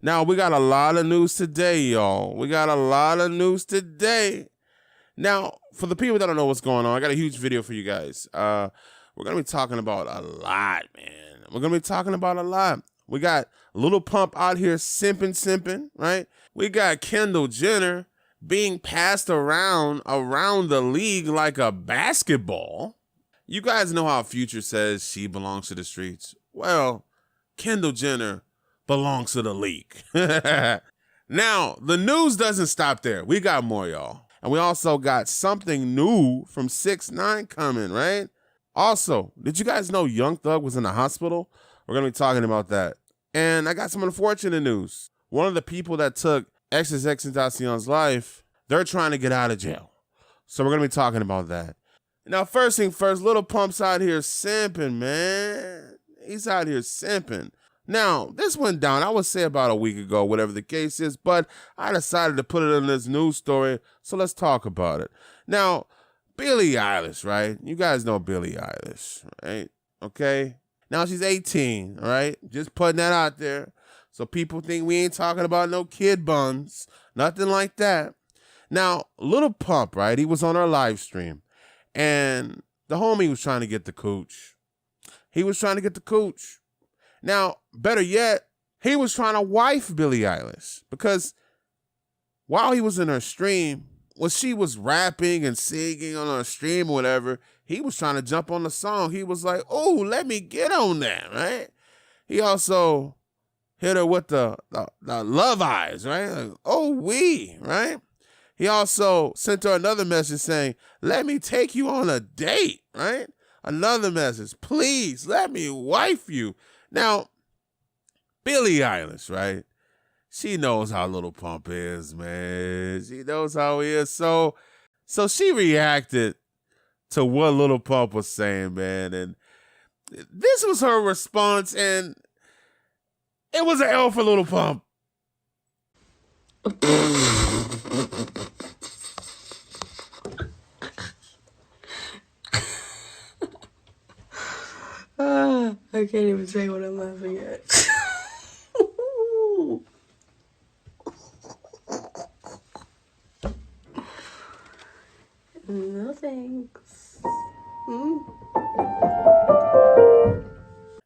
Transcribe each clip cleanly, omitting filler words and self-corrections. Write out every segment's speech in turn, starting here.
Now, we got a lot of news today, y'all. We got a lot of news today. Now, for the people that don't know what's going on, I got a huge video for you guys. We're going to be talking about a lot, man. We're going to be talking about a lot. We got Lil Pump out here simping, right? We got Kendall Jenner being passed around the league like a basketball. You guys know how Future says she belongs to the streets. Well, Kendall Jenner belongs to the league. Now, the news doesn't stop there. We got more, y'all. And we also got something new from 6ix9ine coming, right? Also, did you guys know Young Thug was in the hospital? We're going to be talking about that. And I got some unfortunate news. One of the people that took XXXTentacion's life, they're trying to get out of jail. So we're going to be talking about that. Now, first thing first, Lil Pump's out here simping, man. He's out here simping. Now, this went down, I would say about a week ago, whatever the case is, but I decided to put it in this news story, so let's talk about it. Now, Billie Eilish, right? You guys know Billie Eilish, right? Okay? Now, she's 18, all right? Just putting that out there so people think we ain't talking about no kid buns, nothing like that. Now, Lil Pump, right? He was on our live stream, and the homie was trying to get the cooch. He was trying to get the cooch. Now, better yet, he was trying to wife Billie Eilish because while he was in her stream, when she was rapping and singing on her stream or whatever, he was trying to jump on the song. He was like, oh, let me get on that, right? He also hit her with the love eyes, right? Like, oh, we, right? He also sent her another message saying, let me take you on a date, right? Another message, please let me wife you. Now, Billie Eilish, right? She knows how Lil Pump is, man. She knows how he is. So she reacted to what Lil Pump was saying, man. And this was her response, and it was an L for Lil Pump. I can't even say what I'm laughing at. No thanks.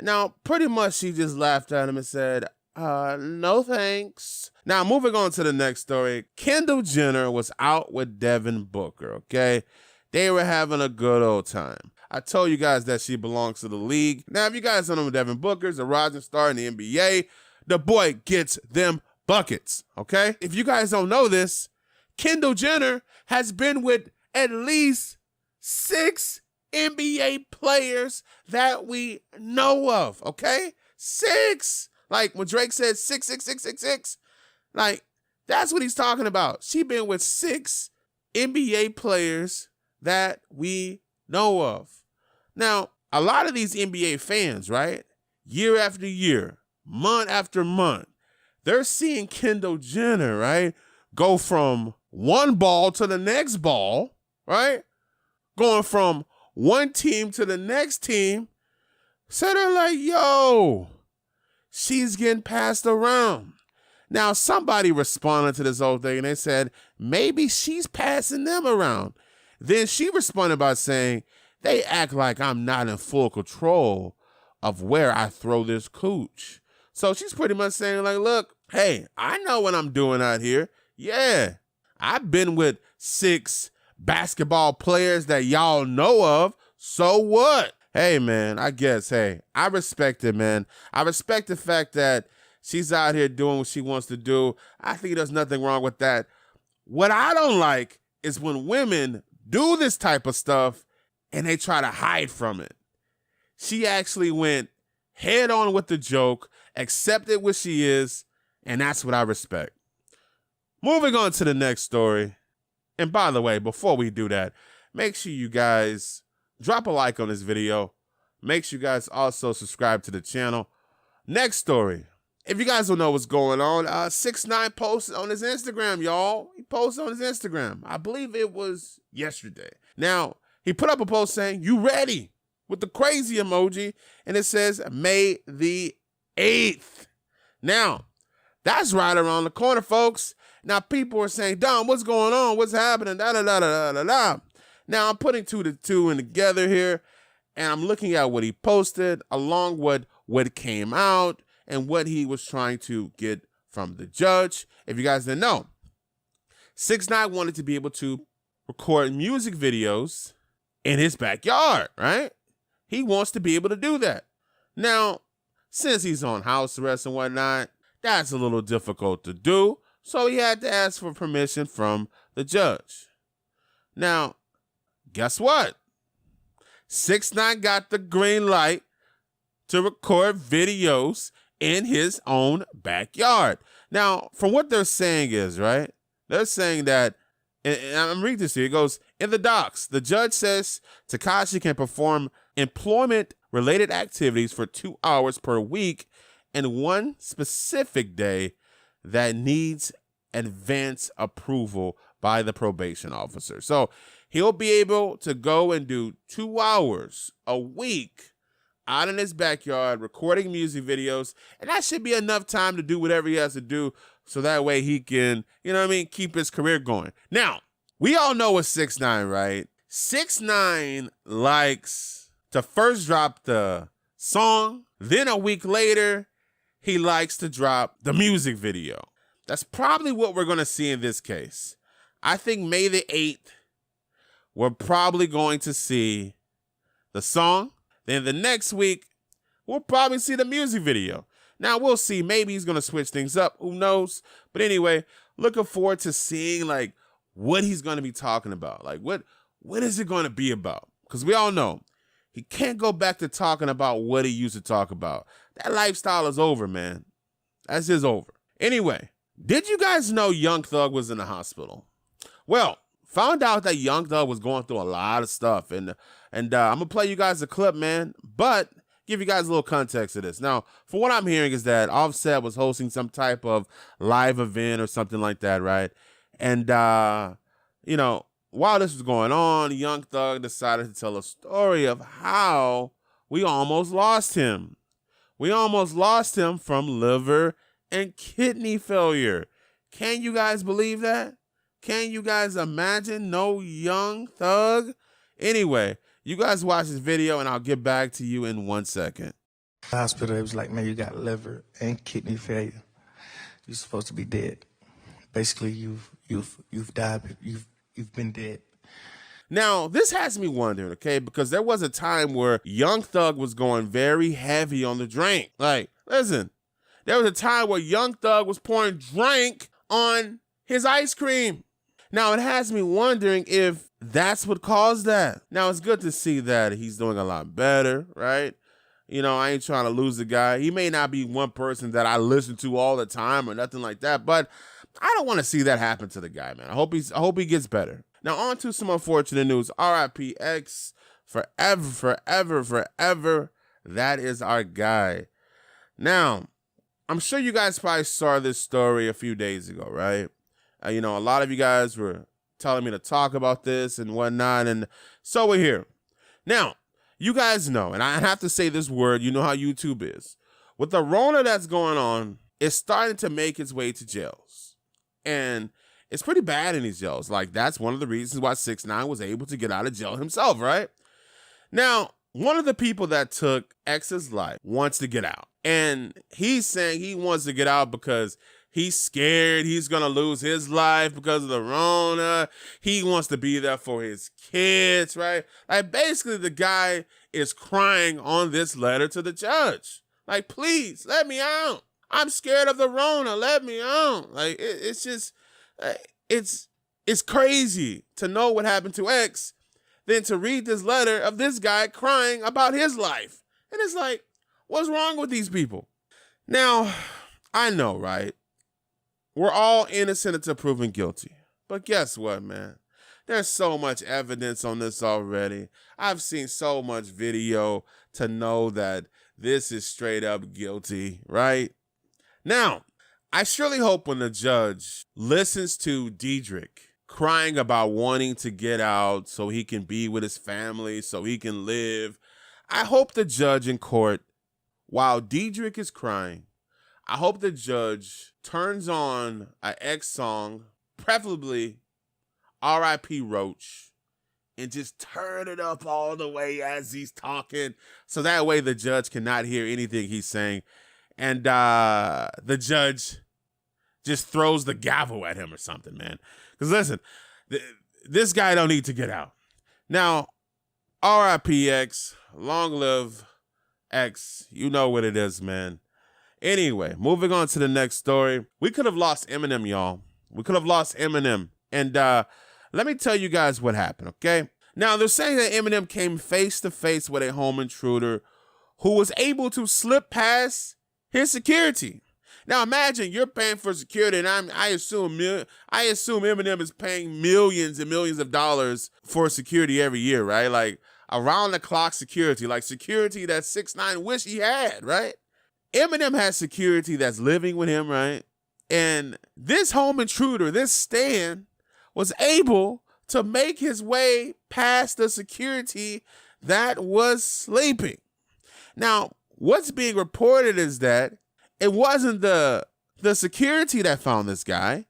Now, pretty much she just laughed at him and said, no thanks. Now, moving on to the next story. Kendall Jenner was out with Devin Booker, okay? They were having a good old time. I told you guys that she belongs to the league. Now, if you guys don't know Devin Booker's a rising star in the NBA, the boy gets them buckets, okay? If you guys don't know this, Kendall Jenner has been with at least 6 NBA players that we know of, okay? 6. Like when Drake said 6, like that's what he's talking about. She been with 6 NBA players that we know of. Now, a lot of these NBA fans, right, year after year, month after month, they're seeing Kendall Jenner, right, go from one ball to the next ball, right, going from one team to the next team. So they're like, yo, she's getting passed around. Now, somebody responded to this whole thing and they said, maybe she's passing them around. Then she responded by saying, they act like I'm not in full control of where I throw this cooch. So she's pretty much saying like, look, hey, I know what I'm doing out here. Yeah, I've been with 6 basketball players that y'all know of. So what? Hey, man, I guess, hey, I respect it, man. I respect the fact that she's out here doing what she wants to do. I think there's nothing wrong with that. What I don't like is when women do this type of stuff and they try to hide from it. She actually went head on with the joke, accepted what she is, and that's what I respect. Moving on to the next story. And by the way, before we do that, make sure you guys drop a like on this video. Make sure you guys also subscribe to the channel. Next story. If you guys don't know what's going on, 6ix9ine posted on his Instagram, y'all. He posted on his Instagram. I believe it was yesterday. Now, he put up a post saying, you ready? With the crazy emoji. And it says, May the 8th. Now, That's right around the corner, folks. Now, people are saying, Dom, what's going on? What's happening? Da, da, da, da, da, da. Now, I'm putting two to two in together here, and I'm looking at what he posted along with what came out and what he was trying to get from the judge. If you guys didn't know, 6ix9ine wanted to be able to record music videos in his backyard, right? He wants to be able to do that. Now, since he's on house arrest and whatnot, that's a little difficult to do, so he had to ask for permission from the judge. Now, guess what? 6ix9ine got the green light to record videos in his own backyard. Now, from what they're saying is, right, they're saying that, and I'm reading this here, it goes, in the docs, the judge says Tekashi can perform employment-related activities for 2 hours per week and one specific day that needs advance approval by the probation officer. So he'll be able to go and do 2 hours a week out in his backyard recording music videos, and that should be enough time to do whatever he has to do so that way he can, you know what I mean, keep his career going. Now, we all know what 6ix9ine, right? 6ix9ine likes to first drop the song, then a week later, he likes to drop the music video. That's probably what we're going to see in this case. I think May the 8th, we're probably going to see the song. Then the next week, we'll probably see the music video. Now, we'll see. Maybe he's going to switch things up. Who knows? But anyway, looking forward to seeing, like, what he's going to be talking about. Like, what is it going to be about? Because we all know he can't go back to talking about what he used to talk about. That lifestyle is over, man. That's just over. Anyway, did you guys know Young Thug was in the hospital? Well, found out that Young Thug was going through a lot of stuff. And I'm going to play you guys a clip, man. But give you guys a little context to this. Now, for what I'm hearing is that Offset was hosting some type of live event or something like that, right? And, you know, while this was going on, Young Thug decided to tell a story of how we almost lost him. We almost lost him from liver and kidney failure. Can you guys believe that? Can you guys imagine no Young Thug? Anyway, you guys watch this video and I'll get back to you in 1 second. The hospital, it was like, man, you got liver and kidney failure. You're supposed to be dead. Basically, you've died. You've been dead. Now, this has me wondering, okay, because there was a time where Young Thug was going very heavy on the drink. Like, listen, there was a time where Young Thug was pouring drink on his ice cream. Now, it has me wondering if that's what caused that. Now, it's good to see that he's doing a lot better, right? You know, I ain't trying to lose the guy. He may not be one person that I listen to all the time or nothing like that, but I don't want to see that happen to the guy, man. I hope he gets better. Now, on to some unfortunate news. R.I.P. X, forever, forever, forever. That is our guy. Now, I'm sure you guys probably saw this story a few days ago, right? You know, a lot of you guys were telling me to talk about this and whatnot, and so we're here. Now, you guys know, and I have to say this word, you know how YouTube is. With the Rona that's going on, it's starting to make its way to jails. And it's pretty bad in these jails. Like, that's one of the reasons why 6ix9ine was able to get out of jail himself, right? Now, one of the people that took X's life wants to get out. And he's saying he wants to get out because he's scared he's going to lose his life because of the Rona. He wants to be there for his kids, right? Like, basically, the guy is crying on this letter to the judge. Like, please, let me out. I'm scared of the Rona. Let me out. Like, it's just, it's crazy to know what happened to X than to read this letter of this guy crying about his life. And it's like, what's wrong with these people? Now, I know, right? We're all innocent until proven guilty. But guess what, man? There's so much evidence on this already. I've seen so much video to know that this is straight up guilty, right? Now, I surely hope when the judge listens to Diedrich crying about wanting to get out so he can be with his family, so he can live, I hope the judge in court, while Diedrich is crying, I hope the judge turns on an X song, preferably R.I.P. Roach, and just turn it up all the way as he's talking, so that way the judge cannot hear anything he's saying, and the judge just throws the gavel at him or something, man. Because listen, this guy don't need to get out. Now, R.I.P. X, long live X. You know what it is, man. Anyway, moving on to the next story. We could have lost Eminem, y'all. We could have lost Eminem. And let me tell you guys what happened, okay? Now, they're saying that Eminem came face-to-face with a home intruder who was able to slip past his security. Now, imagine you're paying for security, and I assume Eminem is paying millions and millions of dollars for security every year, right? Like, around-the-clock security, like security that 6ix9ine wish he had, right? Eminem has security that's living with him, right? And this home intruder, this Stan, was able to make his way past the security that was sleeping. Now, what's being reported is that it wasn't the security that found this guy.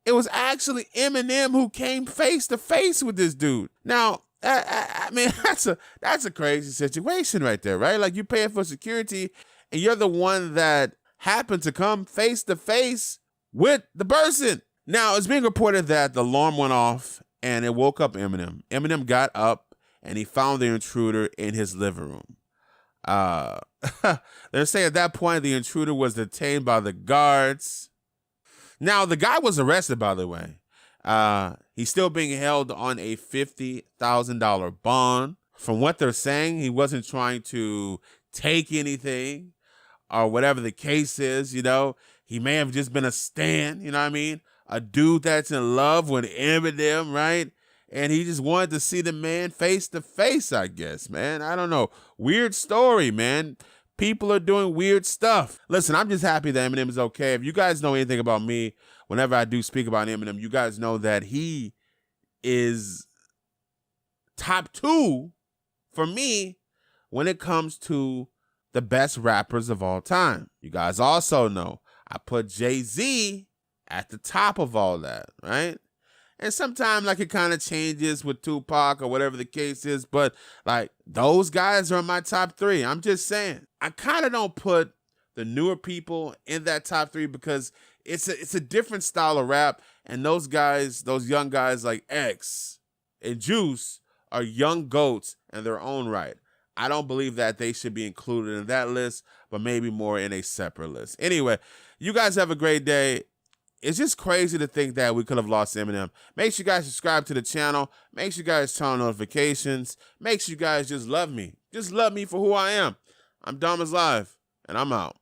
It was actually Eminem who came face to face with this dude. Now, I mean, that's a crazy situation right there, right? Like, you're paying for security and you're the one that happened to come face to face with the person. Now, it's being reported that the alarm went off and it woke up Eminem. Eminem got up and he found the intruder in his living room. They're saying at that point the intruder was detained by the guards. Now, the guy was arrested, by the way. He's still being held on a $50,000 bond. From what they're saying, he wasn't trying to take anything or whatever the case is, you know. He may have just been a stan, you know what I mean? A dude that's in love with Eminem, right? And he just wanted to see the man face to face, I guess, man. I don't know. Weird story, man. People are doing weird stuff. Listen, I'm just happy that Eminem is okay. If you guys know anything about me, whenever I do speak about Eminem, you guys know that he is top 2 for me when it comes to the best rappers of all time. You guys also know I put Jay-Z at the top of all that, right? And sometimes, like, it kind of changes with Tupac or whatever the case is, but, like, those guys are in my top 3. I'm just saying. I kind of don't put the newer people in that top 3 because it's a different style of rap, and those guys, those young guys like X and Juice are young goats in their own right. I don't believe that they should be included in that list, but maybe more in a separate list. Anyway, you guys have a great day. It's just crazy to think that we could have lost Eminem. Make sure you guys subscribe to the channel. Make sure you guys turn on notifications. Make sure you guys just love me. Just love me for who I am. I'm Dom is Live, and I'm out.